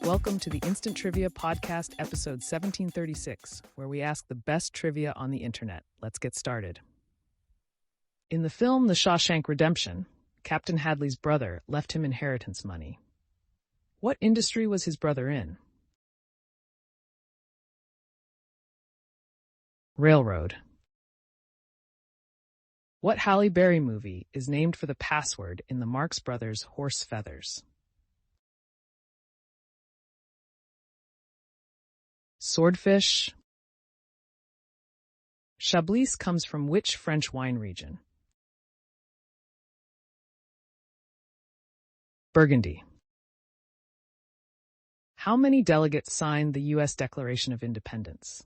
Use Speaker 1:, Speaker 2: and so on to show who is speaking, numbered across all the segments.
Speaker 1: Welcome to the Instant Trivia Podcast, episode 1736, where we ask the best trivia on the internet. Let's get started. In the film The Shawshank Redemption, Captain Hadley's brother left him inheritance money. What industry was his brother in? Railroad. What Halle Berry movie is named for the password in the Marx Brothers' Horse Feathers? Swordfish. Chablis comes from which French wine region? Burgundy. How many delegates signed the U.S. Declaration of Independence?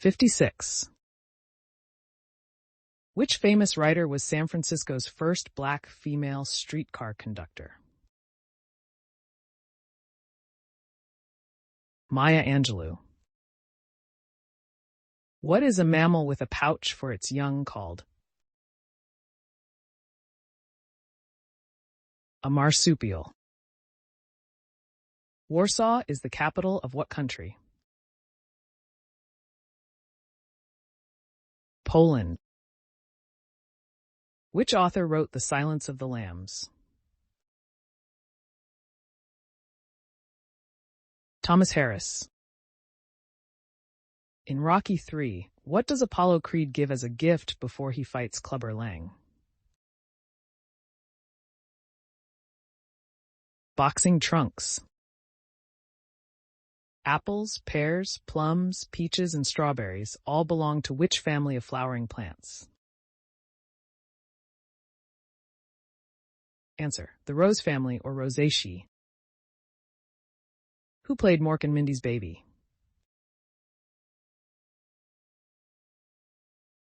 Speaker 1: 56. Which famous writer was San Francisco's first black female streetcar conductor? Maya Angelou. What is a mammal with a pouch for its young called? A marsupial. Warsaw is the capital of what country? Poland. Which author wrote The Silence of the Lambs? Thomas Harris. In Rocky III, what does Apollo Creed give as a gift before he fights Clubber Lang? Boxing trunks. Apples, pears, plums, peaches, and strawberries all belong to which family of flowering plants? Answer: the rose family or Rosaceae. Who played Mork and Mindy's baby?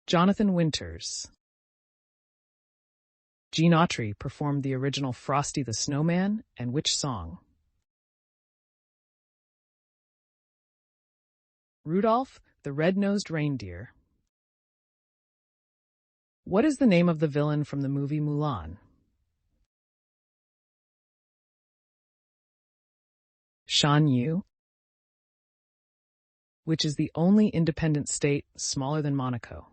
Speaker 1: Jonathan Winters. Gene Autry performed the original Frosty the Snowman and which song? Rudolph the Red-Nosed Reindeer. What is the name of the villain from the movie Mulan? Shan Yu. Which is the only independent state smaller than Monaco?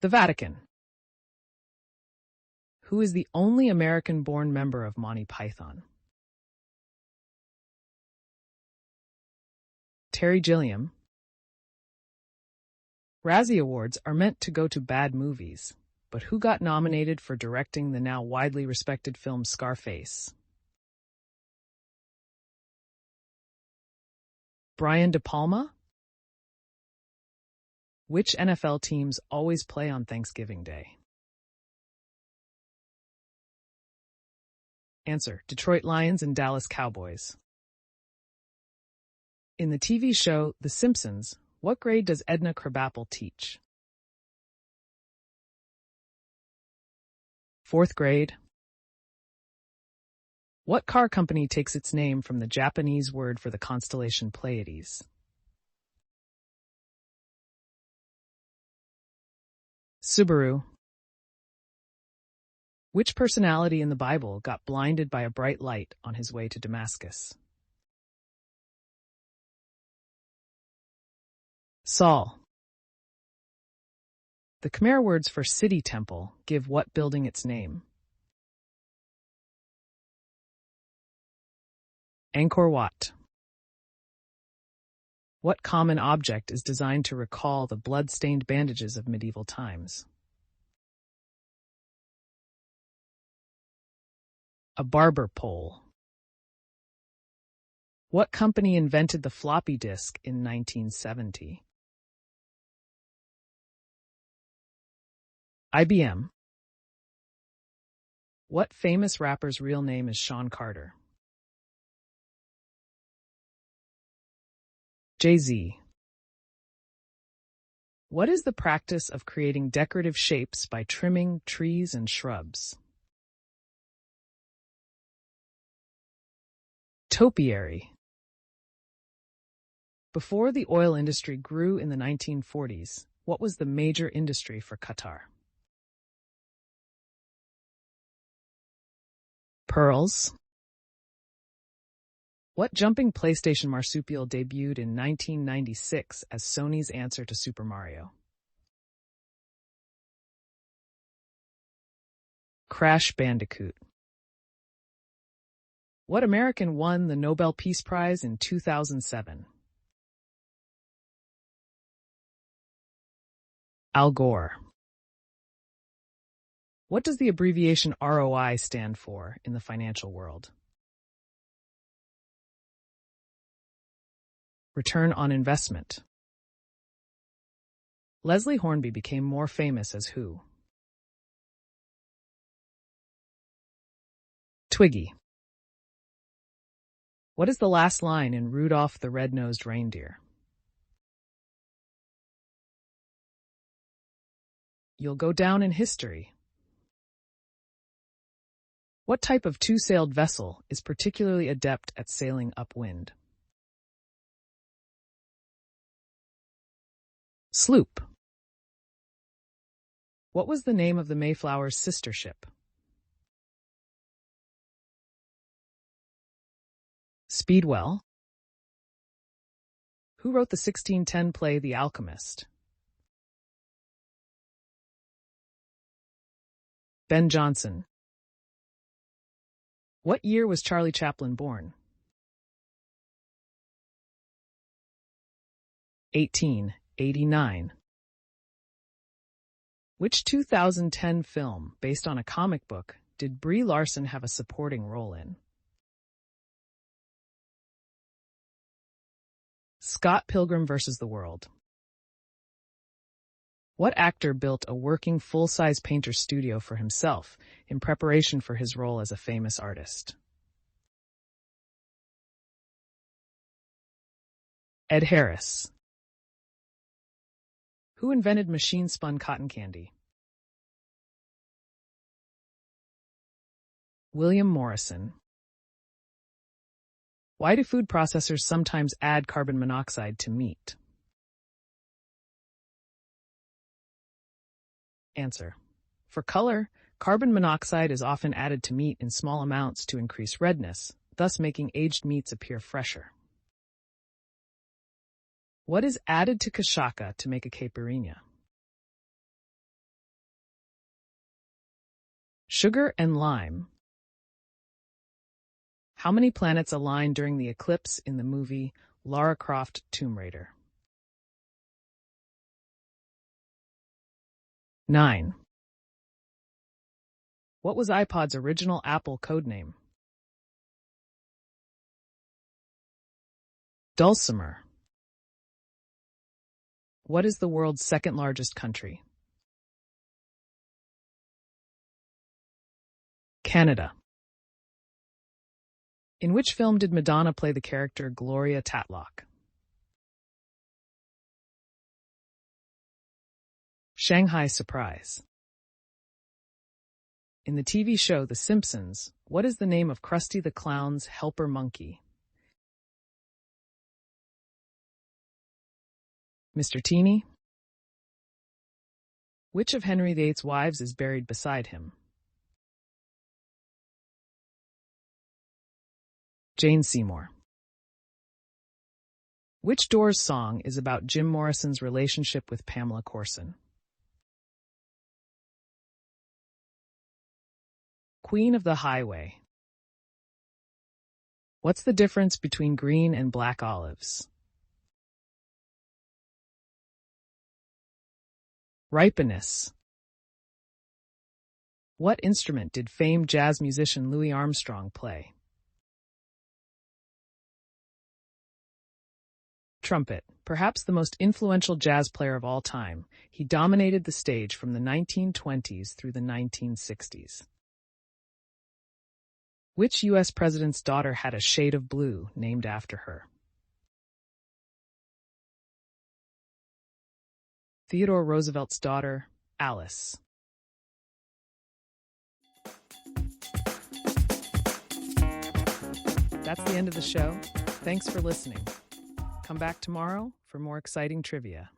Speaker 1: The Vatican. Who is the only American-born member of Monty Python? Terry Gilliam. Razzie Awards are meant to go to bad movies, but who got nominated for directing the now widely respected film Scarface? Brian De Palma. Which NFL teams always play on Thanksgiving Day? Answer: Detroit Lions and Dallas Cowboys. In the TV show The Simpsons, what grade does Edna Krabappel teach? 4th grade. What car company takes its name from the Japanese word for the constellation Pleiades? Subaru. Which personality in the Bible got blinded by a bright light on his way to Damascus? Saul. The Khmer words for city temple give what building its name? Angkor Wat. What common object is designed to recall the blood-stained bandages of medieval times? A barber pole. What company invented the floppy disk in 1970? IBM. What famous rapper's real name is Sean Carter? Jay-Z. What is the practice of creating decorative shapes by trimming trees and shrubs? Topiary. Before the oil industry grew in the 1940s, what was the major industry for Qatar? Pearls. What jumping PlayStation marsupial debuted in 1996 as Sony's answer to Super Mario? Crash Bandicoot. What American won the Nobel Peace Prize in 2007? Al Gore. What does the abbreviation ROI stand for in the financial world? Return on investment. Leslie Hornby became more famous as who? Twiggy. What is the last line in Rudolph the Red-Nosed Reindeer? You'll go down in history. What type of two-sailed vessel is particularly adept at sailing upwind? Sloop. What was the name of the Mayflower's sister ship? Speedwell. Who wrote the 1610 play The Alchemist? Ben Jonson. What year was Charlie Chaplin born? 1889. Which 2010 film, based on a comic book, did Brie Larson have a supporting role in? Scott Pilgrim vs. the World. What actor built a working full-size painter studio for himself in preparation for his role as a famous artist? Ed Harris. Who invented machine-spun cotton candy? William Morrison. Why do food processors sometimes add carbon monoxide to meat? Answer. For color, carbon monoxide is often added to meat in small amounts to increase redness, thus making aged meats appear fresher. What is added to cachaca to make a caipirinha? Sugar and lime. How many planets align during the eclipse in the movie Lara Croft Tomb Raider? 9. What was iPod's original Apple codename? Dulcimer. What is the world's second largest country? Canada. In which film did Madonna play the character Gloria Tatlock? Shanghai Surprise. In the TV show The Simpsons, what is the name of Krusty the Clown's helper monkey? Mr. Teeny? Which of Henry VIII's wives is buried beside him? Jane Seymour. Which Doors song is about Jim Morrison's relationship with Pamela Courson? Queen of the Highway. What's the difference between green and black olives? Ripeness. What instrument did famed jazz musician Louis Armstrong play? Trumpet. Perhaps the most influential jazz player of all time, he dominated the stage from the 1920s through the 1960s. Which U.S. president's daughter had a shade of blue named after her? Theodore Roosevelt's daughter, Alice. That's the end of the show. Thanks for listening. Come back tomorrow for more exciting trivia.